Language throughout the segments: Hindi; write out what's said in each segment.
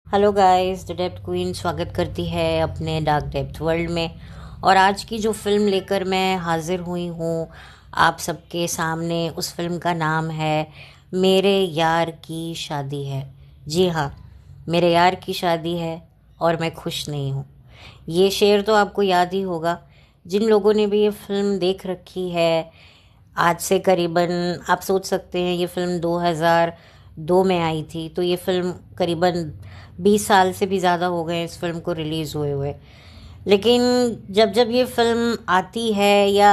Hello guys, the depth queen स्वागत करती है अपने डार्क डेप्थ वर्ल्ड में। और आज की जो फिल्म लेकर मैं हाजिर हुई हूँ आप सबके सामने, उस फिल्म का नाम है मेरे यार की शादी है। जी हाँ, मेरे यार की शादी है और मैं खुश नहीं हूँ। ये शेर तो आपको याद ही होगा। जिन लोगों ने भी ये फिल्म देख रखी है आज से करीबन, आप सोच सकते हैं ये फिल्म 2002 में आई थी, तो ये फिल्म करीबन 20 साल से भी ज़्यादा हो गए इस फिल्म को रिलीज़ हुए हुए। लेकिन जब जब ये फिल्म आती है या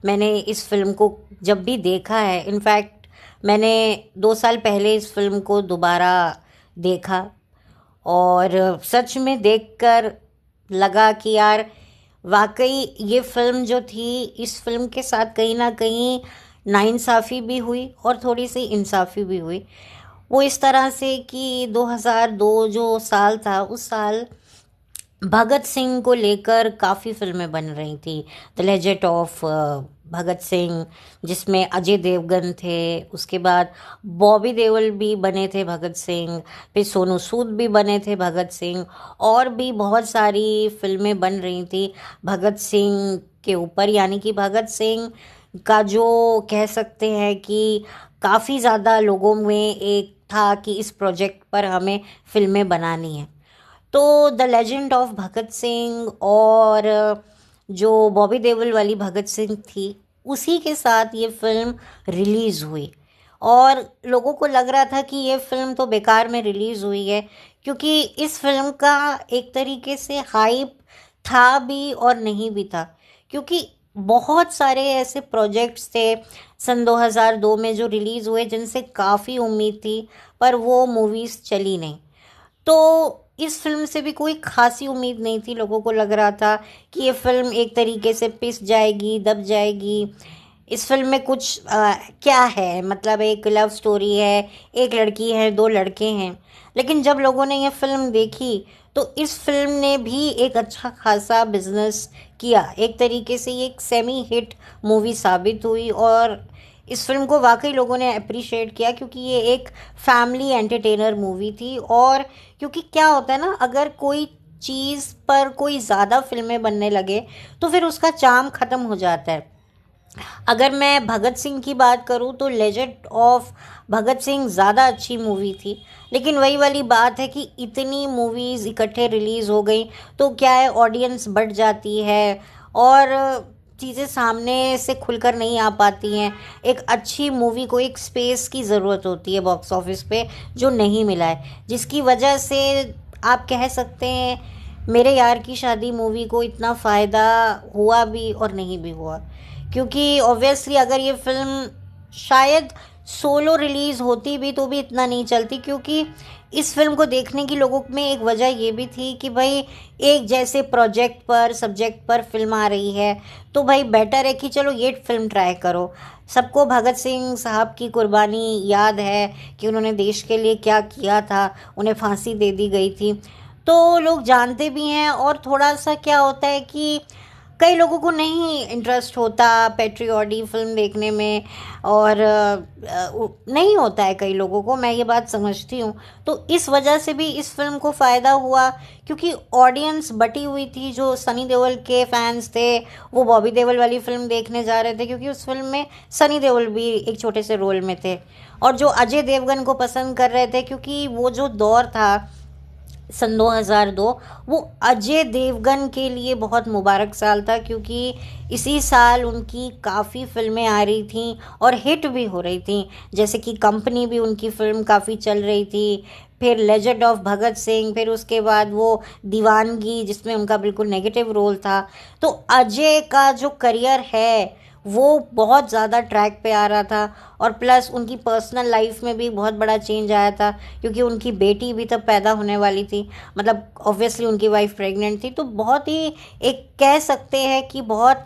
मैंने इस फिल्म को जब भी देखा है, इनफैक्ट मैंने 2 साल पहले इस फिल्म को दोबारा देखा और सच में देखकर लगा कि यार वाकई ये फिल्म जो थी, इस फिल्म के साथ कहीं ना कहीं नाइंसाफ़ी भी हुई और थोड़ी सी इंसाफ़ी भी हुई। वो इस तरह से कि 2002 जो साल था, उस साल भगत सिंह को लेकर काफ़ी फिल्में बन रही थी। The legend of Bhagat Singh, जिसमें अजय देवगन थे, उसके बाद बॉबी देओल भी बने थे भगत सिंह, फिर सोनू सूद भी बने थे भगत सिंह, और भी बहुत सारी फिल्में बन रही थी भगत सिंह के ऊपर। यानी कि भगत सिंह का जो कह सकते हैं कि काफ़ी ज़्यादा लोगों में एक था कि इस प्रोजेक्ट पर हमें फिल्में बनानी है। तो the legend of Bhagat Singh और जो बॉबी देओल वाली भगत सिंह थी, उसी के साथ ये फिल्म रिलीज़ हुई। और लोगों को लग रहा था कि ये फिल्म तो बेकार में रिलीज़ हुई है, क्योंकि इस फिल्म का एक तरीके से हाइप था भी और नहीं भी था। क्योंकि बहुत सारे ऐसे प्रोजेक्ट्स थे सन 2002 में जो रिलीज़ हुए, जिनसे काफ़ी उम्मीद थी, पर वो मूवीज़ चली नहीं। तो इस फिल्म से भी कोई खासी उम्मीद नहीं थी। लोगों को लग रहा था कि ये फिल्म एक तरीके से पिस जाएगी, दब जाएगी। इस फिल्म में कुछ क्या है, मतलब एक लव स्टोरी है, एक लड़की है, दो लड़के हैं। लेकिन जब लोगों ने ये फिल्म देखी तो इस फिल्म ने भी एक अच्छा खासा बिजनेस किया। एक तरीके से ये एक सेमी हिट मूवी साबित हुई और इस फिल्म को वाकई लोगों ने अप्रिशिएट किया, क्योंकि ये एक फैमिली एंटरटेनर मूवी थी। और क्योंकि क्या होता है ना, अगर कोई चीज़ पर कोई ज़्यादा फिल्में बनने लगे तो फिर उसका चार्म ख़त्म हो जाता है। अगर मैं भगत सिंह की बात करूं तो लेजेंड ऑफ भगत सिंह ज़्यादा अच्छी मूवी थी। लेकिन वही वाली बात है कि इतनी मूवीज़ इकट्ठे रिलीज़ हो गई तो क्या है, ऑडियंस बढ़ जाती है और चीज़ें सामने से खुलकर नहीं आ पाती हैं। एक अच्छी मूवी को एक स्पेस की ज़रूरत होती है बॉक्स ऑफिस पे, जो नहीं मिला है, जिसकी वजह से आप कह सकते हैं मेरे यार की शादी मूवी को इतना फ़ायदा हुआ भी और नहीं भी हुआ। क्योंकि ऑब्वियसली अगर ये फिल्म शायद सोलो रिलीज़ होती भी तो भी इतना नहीं चलती, क्योंकि इस फिल्म को देखने की लोगों में एक वजह ये भी थी कि भाई एक जैसे प्रोजेक्ट पर, सब्जेक्ट पर फिल्म आ रही है, तो भाई बेटर है कि चलो ये फिल्म ट्राई करो। सबको भगत सिंह साहब की कुर्बानी याद है कि उन्होंने देश के लिए क्या किया था, उन्हें फांसी दे दी गई थी, तो लोग जानते भी हैं। और थोड़ा सा क्या होता है कि कई लोगों को नहीं इंटरेस्ट होता पेट्रियोटिक फिल्म देखने में, और नहीं होता है कई लोगों को, मैं ये बात समझती हूँ। तो इस वजह से भी इस फिल्म को फ़ायदा हुआ, क्योंकि ऑडियंस बटी हुई थी। जो सनी देओल के फैंस थे वो बॉबी देओल वाली फिल्म देखने जा रहे थे, क्योंकि उस फिल्म में सनी देओल भी एक छोटे से रोल में थे। और जो अजय देवगन को पसंद कर रहे थे, क्योंकि वो जो दौर था सन 2002, वो अजय देवगन के लिए बहुत मुबारक साल था, क्योंकि इसी साल उनकी काफ़ी फिल्में आ रही थीं और हिट भी हो रही थीं। जैसे कि कंपनी भी उनकी फिल्म काफ़ी चल रही थी, फिर लेजेंड ऑफ भगत सिंह, फिर उसके बाद वो दीवानगी जिसमें उनका बिल्कुल नेगेटिव रोल था। तो अजय का जो करियर है वो बहुत ज़्यादा ट्रैक पे आ रहा था। और प्लस उनकी पर्सनल लाइफ में भी बहुत बड़ा चेंज आया था, क्योंकि उनकी बेटी भी तब पैदा होने वाली थी, मतलब ऑब्वियसली उनकी वाइफ प्रेग्नेंट थी। तो बहुत ही एक कह सकते हैं कि बहुत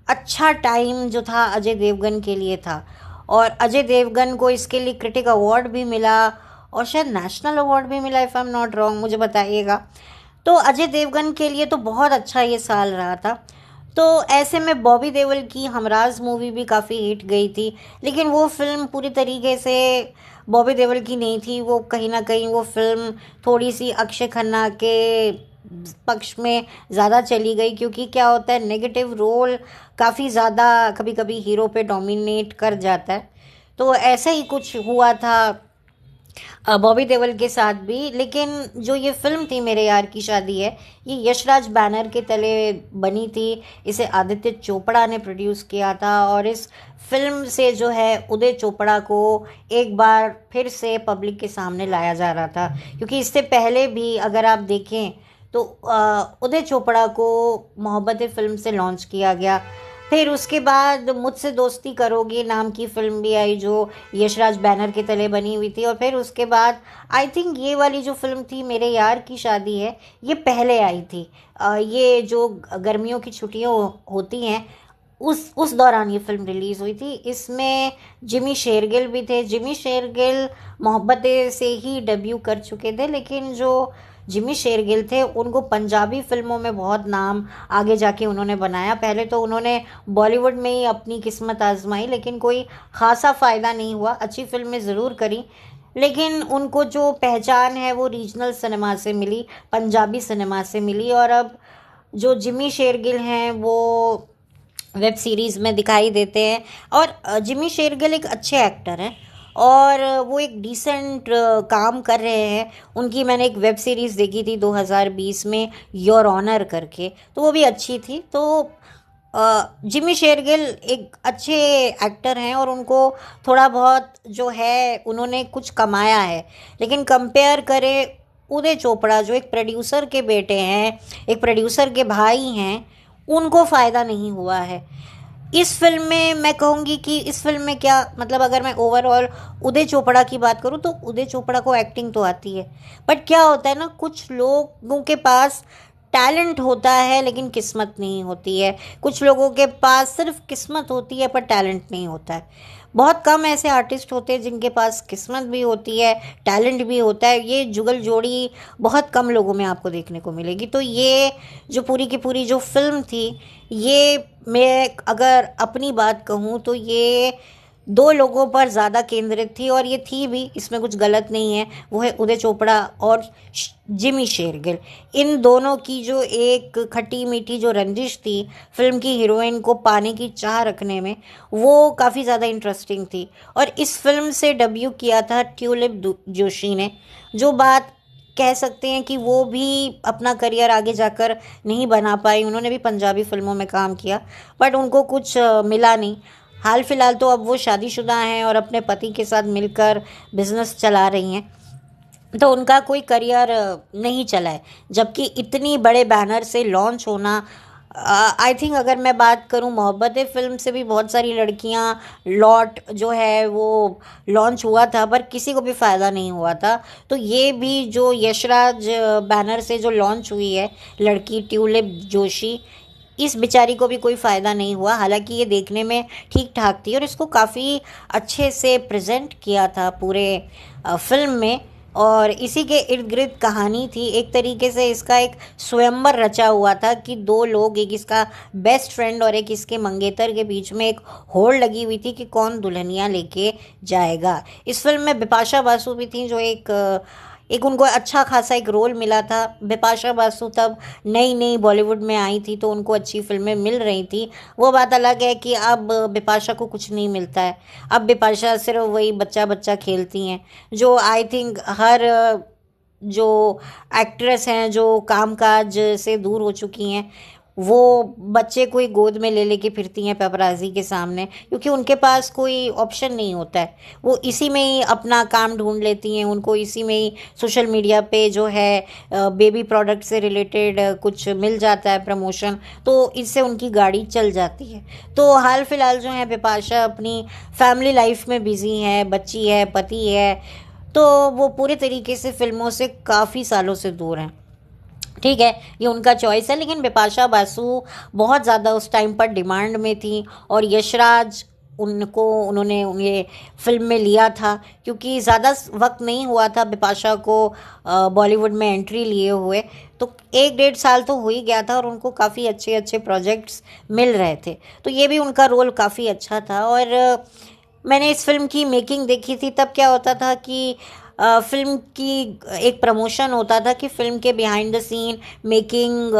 अच्छा टाइम जो था अजय देवगन के लिए था। और अजय देवगन को इसके लिए क्रिटिक अवार्ड भी मिला और शायद नेशनल अवार्ड भी मिला, if I am not wrong, मुझे बताइएगा। तो अजय देवगन के लिए तो बहुत अच्छा ये साल रहा था। तो ऐसे में बॉबी देओल की हमराज मूवी भी काफ़ी हिट गई थी, लेकिन वो फिल्म पूरी तरीके से बॉबी देओल की नहीं थी, वो कहीं ना कहीं वो फिल्म थोड़ी सी अक्षय खन्ना के पक्ष में ज़्यादा चली गई, क्योंकि क्या होता है नेगेटिव रोल काफ़ी ज़्यादा कभी कभी हीरो पे डोमिनेट कर जाता है। तो ऐसा ही कुछ हुआ था बॉबी देओल के साथ भी। लेकिन जो ये फिल्म थी मेरे यार की शादी है, ये यशराज बैनर के तले बनी थी। इसे आदित्य चोपड़ा ने प्रोड्यूस किया था, और इस फिल्म से जो है उदय चोपड़ा को एक बार फिर से पब्लिक के सामने लाया जा रहा था, क्योंकि इससे पहले भी अगर आप देखें तो उदय चोपड़ा को मोहब्बतें फिल्म से लॉन्च किया गया। फिर उसके बाद मुझसे दोस्ती करोगे नाम की फिल्म भी आई, जो यशराज बैनर के तले बनी हुई थी। और फिर उसके बाद आई थिंक ये वाली जो फिल्म थी मेरे यार की शादी है, ये पहले आई थी। ये जो गर्मियों की छुट्टियां होती हैं उस दौरान ये फिल्म रिलीज़ हुई थी। इसमें जिमी शेरगिल भी थे। जिमी शेरगिल मोहब्बतें से ही डेब्यू कर चुके थे, लेकिन जो जिमी शेरगिल थे उनको पंजाबी फिल्मों में बहुत नाम आगे जाके उन्होंने बनाया। पहले तो उन्होंने बॉलीवुड में ही अपनी किस्मत आजमाई, लेकिन कोई ख़ासा फ़ायदा नहीं हुआ। अच्छी फिल्में ज़रूर करी, लेकिन उनको जो पहचान है वो रीजनल सिनेमा से मिली, पंजाबी सिनेमा से मिली। और अब जो जिमी शेरगिल हैं वो वेब सीरीज़ में दिखाई देते हैं। और जिमी शेरगिल एक अच्छे एक्टर हैं, और वो एक डिसेंट काम कर रहे हैं। उनकी मैंने एक वेब सीरीज़ देखी थी 2020 में, योर ऑनर करके, तो वो भी अच्छी थी। तो जिमी शेरगिल एक अच्छे एक्टर हैं, और उनको थोड़ा बहुत जो है उन्होंने कुछ कमाया है। लेकिन कंपेयर करें उदय चोपड़ा जो एक प्रोड्यूसर के बेटे हैं, एक प्रोड्यूसर के भाई हैं, उनको फ़ायदा नहीं हुआ है। इस फिल्म में मैं कहूँगी कि इस फिल्म में क्या मतलब, अगर मैं ओवरऑल उदय चोपड़ा की बात करूँ तो उदय चोपड़ा को एक्टिंग तो आती है, बट क्या होता है ना, कुछ लोगों के पास टैलेंट होता है लेकिन किस्मत नहीं होती है। कुछ लोगों के पास सिर्फ किस्मत होती है पर टैलेंट नहीं होता है। बहुत कम ऐसे आर्टिस्ट होते हैं जिनके पास किस्मत भी होती है, टैलेंट भी होता है। ये जुगल जोड़ी बहुत कम लोगों में आपको देखने को मिलेगी। तो ये जो पूरी की पूरी जो फिल्म थी, ये मैं अगर अपनी बात कहूँ तो ये दो लोगों पर ज़्यादा केंद्रित थी, और ये थी भी, इसमें कुछ गलत नहीं है। वो है उदय चोपड़ा और जिमी शेरगिल। इन दोनों की जो एक खट्टी मीठी जो रंजिश थी फिल्म की हीरोइन को पाने की चाह रखने में, वो काफ़ी ज़्यादा इंटरेस्टिंग थी। और इस फिल्म से डेब्यू किया था ट्यूलिप जोशी ने, जो बात कह सकते हैं कि वो भी अपना करियर आगे जाकर नहीं बना पाई। उन्होंने भी पंजाबी फिल्मों में काम किया, बट उनको कुछ मिला नहीं। हाल फिलहाल तो अब वो शादीशुदा हैं और अपने पति के साथ मिलकर बिजनेस चला रही हैं, तो उनका कोई करियर नहीं चला है। जबकि इतनी बड़े बैनर से लॉन्च होना, आई थिंक अगर मैं बात करूं मोहब्बतें फिल्म से भी बहुत सारी लड़कियां लॉट जो है वो लॉन्च हुआ था, पर किसी को भी फ़ायदा नहीं हुआ था। तो ये भी जो यशराज बैनर से जो लॉन्च हुई है लड़की ट्यूलिप जोशी, इस बेचारी को भी कोई फ़ायदा नहीं हुआ। हालांकि ये देखने में ठीक ठाक थी और इसको काफ़ी अच्छे से प्रेजेंट किया था पूरे फिल्म में, और इसी के इर्द गिर्द कहानी थी। एक तरीके से इसका एक स्वयंवर रचा हुआ था कि दो लोग, एक इसका बेस्ट फ्रेंड और एक इसके मंगेतर के बीच में एक होड़ लगी हुई थी कि कौन दुल्हनिया लेके जाएगा। इस फिल्म में बिपाशा बासु भी थी, जो एक उनको अच्छा खासा एक रोल मिला था। बिपाशा बासु तब नई नई बॉलीवुड में आई थी, तो उनको अच्छी फिल्में मिल रही थी। वो बात अलग है कि अब बिपाशा को कुछ नहीं मिलता है। अब बिपाशा सिर्फ वही बच्चा बच्चा खेलती हैं, जो आई थिंक हर जो एक्ट्रेस हैं जो कामकाज से दूर हो चुकी हैं, वो बच्चे को ही गोद में ले लेके फिरती हैं पेपराजी के सामने, क्योंकि उनके पास कोई ऑप्शन नहीं होता है। वो इसी में ही अपना काम ढूंढ लेती हैं। उनको इसी में ही सोशल मीडिया पे जो है बेबी प्रोडक्ट से रिलेटेड कुछ मिल जाता है प्रमोशन, तो इससे उनकी गाड़ी चल जाती है। तो हाल फिलहाल जो है बिपाशा अपनी फैमिली लाइफ में बिजी है, बच्ची है, पति है, तो वो पूरे तरीके से फिल्मों से काफ़ी सालों से दूर हैं। ठीक है, ये उनका चॉइस है, लेकिन बिपाशा बासु बहुत ज़्यादा उस टाइम पर डिमांड में थी, और यशराज उन्होंने उन्हें फिल्म में लिया था, क्योंकि ज़्यादा वक्त नहीं हुआ था बिपाशा को बॉलीवुड में एंट्री लिए हुए। तो 1-1.5 साल तो हो ही गया था, और उनको काफ़ी अच्छे अच्छे प्रोजेक्ट्स मिल रहे थे। तो ये भी उनका रोल काफ़ी अच्छा था। और मैंने इस फिल्म की मेकिंग देखी थी, तब क्या होता था कि फिल्म की एक प्रमोशन होता था कि फिल्म के बिहाइंड द सीन मेकिंग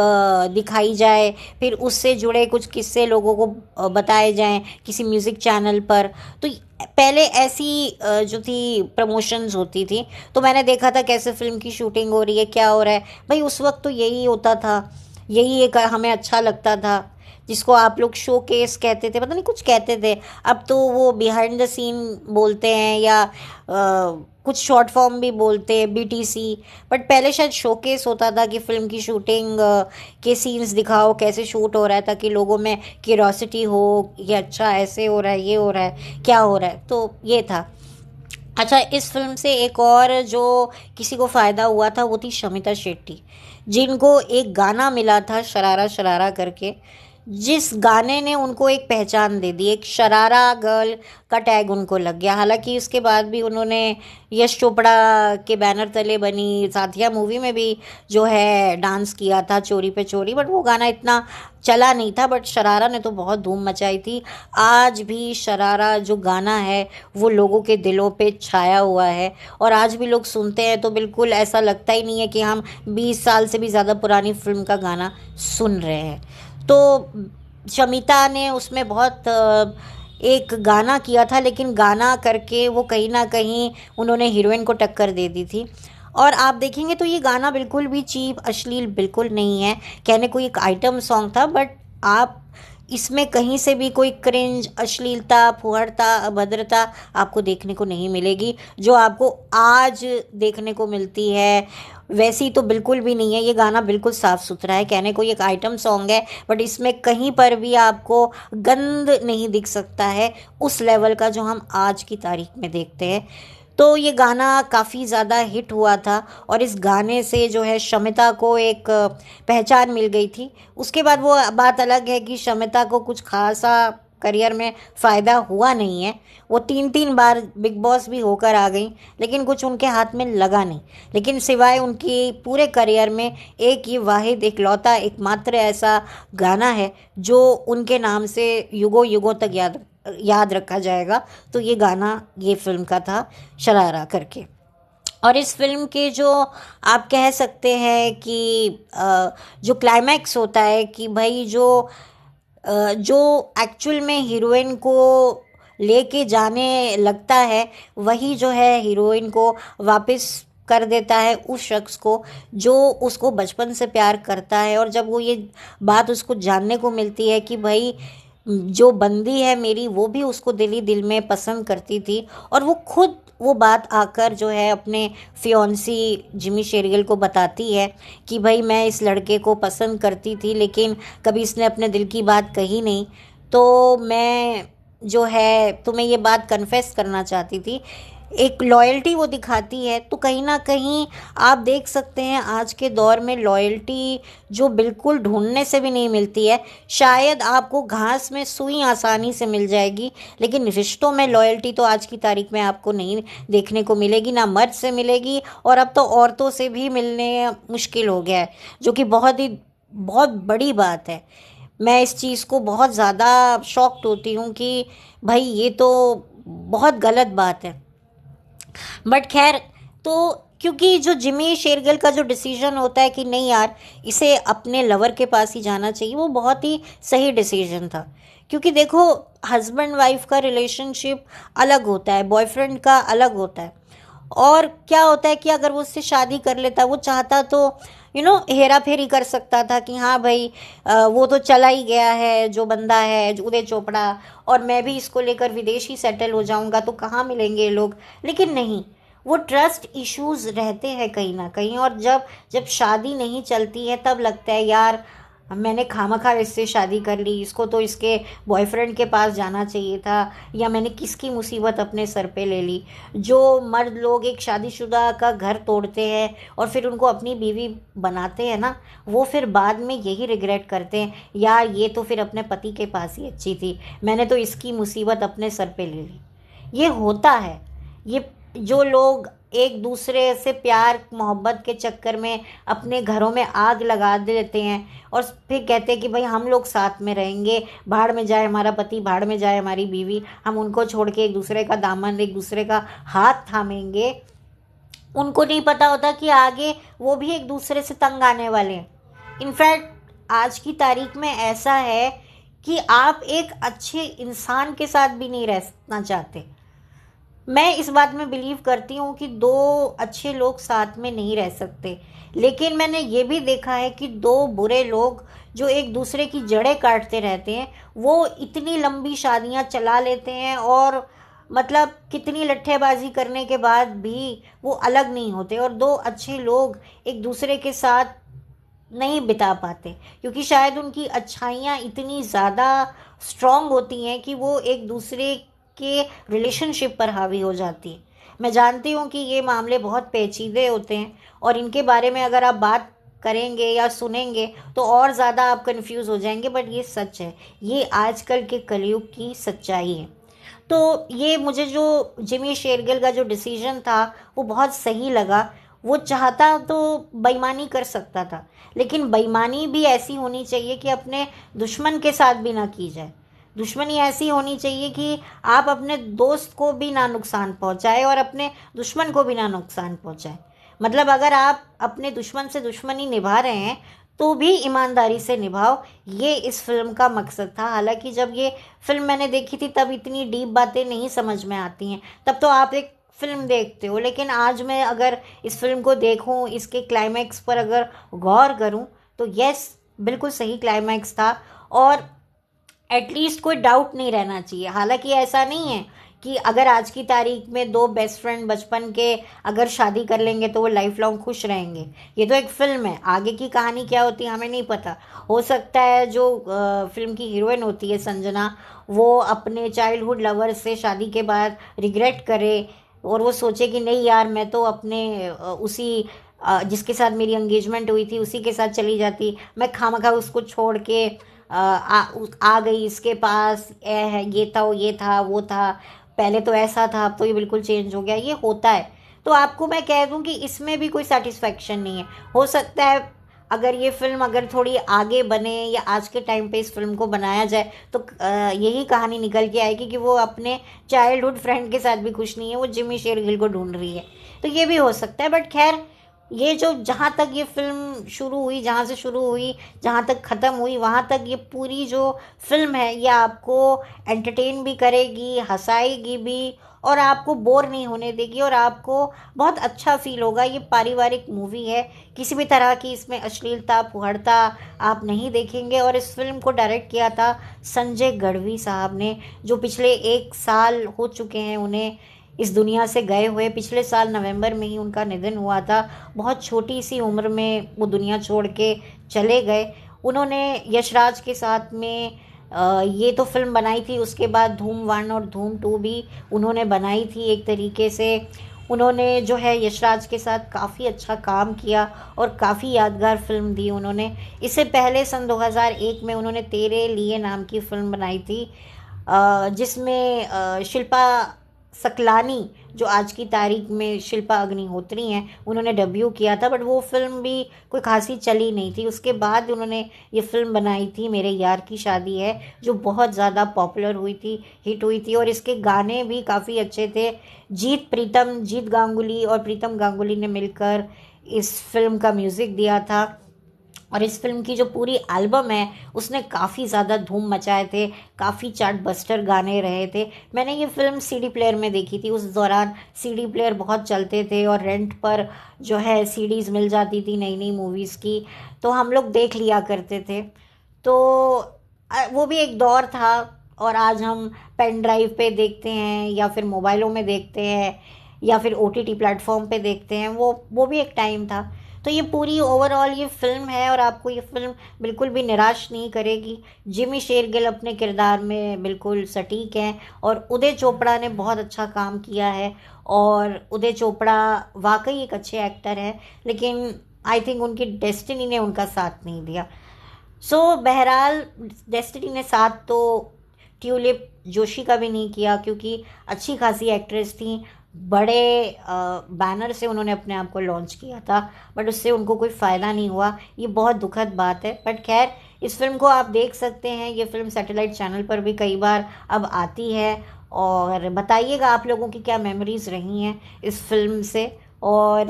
दिखाई जाए, फिर उससे जुड़े कुछ किस्से लोगों को बताए जाएं किसी म्यूज़िक चैनल पर। तो पहले ऐसी जो थी प्रमोशंस होती थी, तो मैंने देखा था कैसे फिल्म की शूटिंग हो रही है, क्या हो रहा है। भाई उस वक्त तो यही होता था, यही एक हमें अच्छा लगता था, जिसको आप लोग शो केस कहते थे, पता नहीं कुछ कहते थे। अब तो वो बिहाइंड द सीन बोलते हैं या कुछ शॉर्ट फॉर्म भी बोलते हैं, बीटीसी। बट पहले शायद शो केस होता था कि फिल्म की शूटिंग के सीन्स दिखाओ, कैसे शूट हो रहा है, ताकि लोगों में क्यूरोसिटी हो कि अच्छा ऐसे हो रहा है, ये हो रहा है, क्या हो रहा है। तो ये था। अच्छा, इस फिल्म से एक और जो किसी को फ़ायदा हुआ था वो थी शमिता शेट्टी, जिनको एक गाना मिला था शरारा शरारा करके, जिस गाने ने उनको एक पहचान दे दी, एक शरारा गर्ल का टैग उनको लग गया। हालांकि उसके बाद भी उन्होंने यश चोपड़ा के बैनर तले बनी साथिया मूवी में भी जो है डांस किया था चोरी पे चोरी, बट वो गाना इतना चला नहीं था। बट शरारा ने तो बहुत धूम मचाई थी। आज भी शरारा जो गाना है वो लोगों के दिलों पे छाया हुआ है, और आज भी लोग सुनते हैं तो बिल्कुल ऐसा लगता ही नहीं है कि हम 20 साल से भी ज़्यादा पुरानी फिल्म का गाना सुन रहे हैं। तो शमिता ने उसमें बहुत एक गाना किया था, लेकिन गाना करके वो कहीं ना कहीं उन्होंने हीरोइन को टक्कर दे दी थी। और आप देखेंगे तो ये गाना बिल्कुल भी चीप अश्लील बिल्कुल नहीं है, कहने को एक आइटम सॉन्ग था, बट आप इसमें कहीं से भी कोई क्रिंज, अश्लीलता, फुहड़ता, अभद्रता आपको देखने को नहीं मिलेगी जो आपको आज देखने को मिलती है। वैसी तो बिल्कुल भी नहीं है। ये गाना बिल्कुल साफ़ सुथरा है, कहने को ये एक आइटम सॉन्ग है, बट इसमें कहीं पर भी आपको गंद नहीं दिख सकता है उस लेवल का जो हम आज की तारीख में देखते हैं। तो ये गाना काफ़ी ज़्यादा हिट हुआ था, और इस गाने से जो है शमिता को एक पहचान मिल गई थी। उसके बाद वो बात अलग है कि शमिता को कुछ खासा करियर में फ़ायदा हुआ नहीं है। वो 3 3 बार बिग बॉस भी होकर आ गई, लेकिन कुछ उनके हाथ में लगा नहीं। लेकिन सिवाय उनकी पूरे करियर में एक ये वाहिद इकलौता एकमात्र ऐसा गाना है जो उनके नाम से युगों युगों तक याद रखा जाएगा। तो ये गाना ये फिल्म का था, शरारा करके। और इस फिल्म के जो आप कह सकते हैं कि जो क्लाइमैक्स होता है कि भाई जो एक्चुअल में हीरोइन को लेके जाने लगता है, वही जो है हीरोइन को वापस कर देता है उस शख्स को जो उसको बचपन से प्यार करता है। और जब वो ये बात उसको जानने को मिलती है कि भाई जो बंदी है मेरी वो भी उसको दिल ही दिल में पसंद करती थी, और वो खुद वो बात आकर जो है अपने फियोन्सी जिमी शेरगिल को बताती है कि भाई मैं इस लड़के को पसंद करती थी, लेकिन कभी इसने अपने दिल की बात कही नहीं, तो मैं जो है तुम्हें ये बात कन्फेस करना चाहती थी। एक लॉयल्टी वो दिखाती है। तो कहीं ना कहीं आप देख सकते हैं आज के दौर में लॉयल्टी जो बिल्कुल ढूंढने से भी नहीं मिलती है। शायद आपको घास में सुई आसानी से मिल जाएगी, लेकिन रिश्तों में लॉयल्टी तो आज की तारीख में आपको नहीं देखने को मिलेगी, ना मर्द से मिलेगी, और अब तो औरतों से भी मिलने मुश्किल हो गया है, जो कि बहुत बड़ी बात है। मैं इस चीज़ को बहुत ज़्यादा शॉक्ड होती हूँ कि भाई ये तो बहुत गलत बात है। बट खैर, तो क्योंकि जो जिमी शेरगिल का जो डिसीजन होता है कि नहीं यार इसे अपने लवर के पास ही जाना चाहिए, वो बहुत ही सही डिसीजन था। क्योंकि देखो, हस्बैंड वाइफ का रिलेशनशिप अलग होता है, बॉयफ्रेंड का अलग होता है। और क्या होता है कि अगर वो उससे शादी कर लेता, वो चाहता तो हेरा फेरी कर सकता था कि हाँ भाई वो तो चला ही गया है जो बंदा है उदय चोपड़ा, और मैं भी इसको लेकर विदेश ही सेटल हो जाऊंगा, तो कहाँ मिलेंगे ये लोग। लेकिन नहीं, वो ट्रस्ट इश्यूज रहते हैं कहीं ना कहीं, और जब जब शादी नहीं चलती है तब लगता है यार मैंने खामखा इससे शादी कर ली, इसको तो इसके बॉयफ्रेंड के पास जाना चाहिए था, या मैंने किसकी मुसीबत अपने सर पे ले ली। जो मर्द लोग एक शादीशुदा का घर तोड़ते हैं और फिर उनको अपनी बीवी बनाते हैं ना, वो फिर बाद में यही रिग्रेट करते हैं, यार ये तो फिर अपने पति के पास ही अच्छी थी, मैंने तो इसकी मुसीबत अपने सर पे ले ली। ये होता है, ये जो लोग एक दूसरे से प्यार मोहब्बत के चक्कर में अपने घरों में आग लगा देते हैं और फिर कहते हैं कि भाई हम लोग साथ में रहेंगे, भाड़ में जाए हमारा पति, भाड़ में जाए हमारी बीवी, हम उनको छोड़ के एक दूसरे का दामन, एक दूसरे का हाथ थामेंगे। उनको नहीं पता होता कि आगे वो भी एक दूसरे से तंग आने वाले हैं। इनफैक्ट आज की तारीख में ऐसा है कि आप एक अच्छे इंसान के साथ भी नहीं रहना चाहते। मैं इस बात में बिलीव करती हूँ कि दो अच्छे लोग साथ में नहीं रह सकते, लेकिन मैंने ये भी देखा है कि दो बुरे लोग जो एक दूसरे की जड़ें काटते रहते हैं वो इतनी लंबी शादियाँ चला लेते हैं और मतलब कितनी लट्ठेबाजी करने के बाद भी वो अलग नहीं होते, और दो अच्छे लोग एक दूसरे के साथ नहीं बिता पाते क्योंकि शायद उनकी अच्छाइयाँ इतनी ज़्यादा स्ट्रॉन्ग होती हैं कि वो एक दूसरे के रिलेशनशिप पर हावी हो जाती है। मैं जानती हूँ कि ये मामले बहुत पेचीदे होते हैं और इनके बारे में अगर आप बात करेंगे या सुनेंगे तो और ज़्यादा आप कंफ्यूज हो जाएंगे, बट ये सच है, ये आजकल के कलयुग की सच्चाई है। तो ये मुझे जो जिमी शेरगिल का जो डिसीजन था वो बहुत सही लगा। वो चाहता तो बेईमानी कर सकता था, लेकिन बेईमानी भी ऐसी होनी चाहिए कि अपने दुश्मन के साथ भी ना की जाए। दुश्मनी ऐसी होनी चाहिए कि आप अपने दोस्त को भी ना नुकसान पहुंचाए और अपने दुश्मन को भी ना नुकसान पहुंचाए। मतलब अगर आप अपने दुश्मन से दुश्मनी निभा रहे हैं तो भी ईमानदारी से निभाओ, ये इस फिल्म का मकसद था। हालांकि जब ये फिल्म मैंने देखी थी तब इतनी डीप बातें नहीं समझ में आती हैं, तब तो आप एक फिल्म देखते हो, लेकिन आज मैं अगर इस फिल्म को देखूं, इसके क्लाइमैक्स पर अगर गौर करूं तो यस, बिल्कुल सही क्लाइमैक्स था और एटलीस्ट कोई डाउट नहीं रहना चाहिए। हालांकि ऐसा नहीं है कि अगर आज की तारीख में दो बेस्ट फ्रेंड बचपन के अगर शादी कर लेंगे तो वो लाइफ लॉन्ग खुश रहेंगे। ये तो एक फिल्म है, आगे की कहानी क्या होती है हमें नहीं पता। हो सकता है जो फिल्म की हीरोइन होती है संजना, वो अपने चाइल्डहुड लवर से शादी के बाद रिग्रेट करे और वो सोचे कि नहीं यार, मैं तो अपने उसी जिसके साथ मेरी एंगेजमेंट हुई थी उसी के साथ चली जाती, मैं खामखा उसको छोड़ के आ गई इसके पास, ये था, ये था, वो था, पहले तो ऐसा था अब तो ये बिल्कुल चेंज हो गया। ये होता है। तो आपको मैं कह दूं कि इसमें भी कोई सेटिस्फेक्शन नहीं है। हो सकता है अगर ये फिल्म अगर थोड़ी आगे बने या आज के टाइम पे इस फिल्म को बनाया जाए तो यही कहानी निकल के आएगी कि वो अपने चाइल्डहुड फ्रेंड के साथ भी खुश नहीं है, वो जिमी शेरगिल को ढूंढ रही है। तो ये भी हो सकता है, बट खैर ये जो जहाँ तक ये फिल्म शुरू हुई, जहाँ से शुरू हुई जहाँ तक ख़त्म हुई, वहाँ तक ये पूरी जो फिल्म है ये आपको एंटरटेन भी करेगी, हंसाएगी भी और आपको बोर नहीं होने देगी और आपको बहुत अच्छा फील होगा। ये पारिवारिक मूवी है, किसी भी तरह की इसमें अश्लीलता फुहड़ता आप नहीं देखेंगे। और इस फिल्म को डायरेक्ट किया था संजय गढ़वी साहब ने, जो पिछले 1 साल हो चुके हैं उन्हें इस दुनिया से गए हुए। पिछले साल नवंबर में ही उनका निधन हुआ था, बहुत छोटी सी उम्र में वो दुनिया छोड़ के चले गए। उन्होंने यशराज के साथ में ये तो फिल्म बनाई थी, उसके बाद धूम 1 और धूम 2 भी उन्होंने बनाई थी। एक तरीके से उन्होंने जो है यशराज के साथ काफ़ी अच्छा काम किया और काफ़ी यादगार फिल्म दी उन्होंने। इससे पहले सन 2001 में उन्होंने तेरे लिए नाम की फिल्म बनाई थी, जिसमें शिल्पा सकलानी, जो आज की तारीख में शिल्पा अग्निहोत्री हैं, उन्होंने डेब्यू किया था, बट वो फिल्म भी कोई खासी चली नहीं थी। उसके बाद उन्होंने ये फिल्म बनाई थी मेरे यार की शादी है, जो बहुत ज़्यादा पॉपुलर हुई थी, हिट हुई थी और इसके गाने भी काफ़ी अच्छे थे। जीत गांगुली और प्रीतम गांगुली ने मिलकर इस फिल्म का म्यूज़िक दिया था और इस फिल्म की जो पूरी एल्बम है उसने काफ़ी ज़्यादा धूम मचाए थे, काफ़ी चार्ट बस्टर गाने रहे थे। मैंने ये फिल्म सीडी प्लेयर में देखी थी, उस दौरान सीडी प्लेयर बहुत चलते थे और रेंट पर जो है सीडीज़ मिल जाती थी नई नई मूवीज़ की, तो हम लोग देख लिया करते थे। तो वो भी एक दौर था और आज हम पेन ड्राइव पे देखते हैं या फिर मोबाइलों में देखते हैं या फिर ओटीटी प्लेटफॉर्म पे देखते हैं, वो भी एक टाइम था। तो ये पूरी ओवरऑल ये फिल्म है और आपको ये फिल्म बिल्कुल भी निराश नहीं करेगी। जिमी शेरगिल अपने किरदार में बिल्कुल सटीक हैं और उदय चोपड़ा ने बहुत अच्छा काम किया है और उदय चोपड़ा वाकई एक अच्छे एक्टर हैं, लेकिन आई थिंक उनकी डेस्टिनी ने उनका साथ नहीं दिया। बहरहाल डेस्टिनी ने साथ तो ट्यूलिप जोशी का भी नहीं किया, क्योंकि अच्छी खासी एक्ट्रेस थी बड़े बैनर से उन्होंने अपने आप को लॉन्च किया था, बट उससे उनको कोई फ़ायदा नहीं हुआ। ये बहुत दुखद बात है, बट खैर इस फिल्म को आप देख सकते हैं। ये फिल्म सैटेलाइट चैनल पर भी कई बार अब आती है। और बताइएगा आप लोगों की क्या मेमोरीज रही हैं इस फिल्म से। और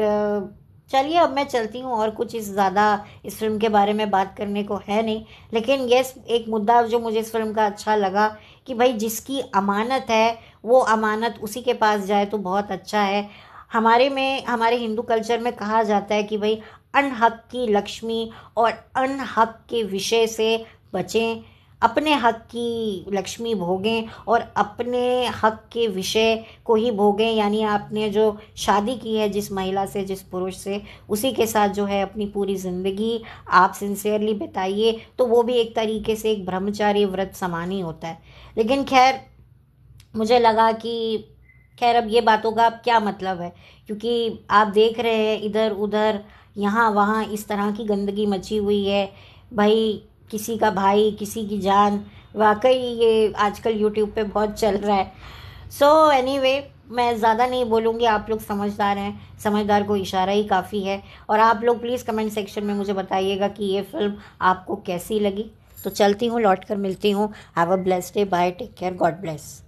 चलिए अब मैं चलती हूँ, और कुछ इस ज़्यादा इस फिल्म के बारे में बात करने को है नहीं। लेकिन यस, एक मुद्दा जो मुझे इस फिल्म का अच्छा लगा कि भाई जिसकी अमानत है वो अमानत उसी के पास जाए तो बहुत अच्छा है। हमारे हिंदू कल्चर में कहा जाता है कि भाई अनहक की लक्ष्मी और अनहक के विषय से बचें, अपने हक की लक्ष्मी भोगें और अपने हक के विषय को ही भोगें। यानी आपने जो शादी की है जिस महिला से, जिस पुरुष से, उसी के साथ जो है अपनी पूरी ज़िंदगी आप सिंसियरली बिताइए। तो वो भी एक तरीके से एक ब्रह्मचारी व्रत समान ही होता है। लेकिन खैर मुझे लगा कि खैर अब ये बातों का अब क्या मतलब है, क्योंकि आप देख रहे हैं इधर उधर यहाँ वहाँ इस तरह की गंदगी मची हुई है। भाई किसी का भाई किसी की जान, वाकई ये आजकल यूट्यूब पे बहुत चल रहा है। सो एनीवे, मैं ज़्यादा नहीं बोलूँगी, आप लोग समझदार हैं, समझदार को इशारा ही काफ़ी है। और आप लोग प्लीज़ कमेंट सेक्शन में मुझे बताइएगा कि ये फ़िल्म आपको कैसी लगी। तो चलती हूँ, लौट कर मिलती हूँ। Have a blessed day, bye, take care, God bless.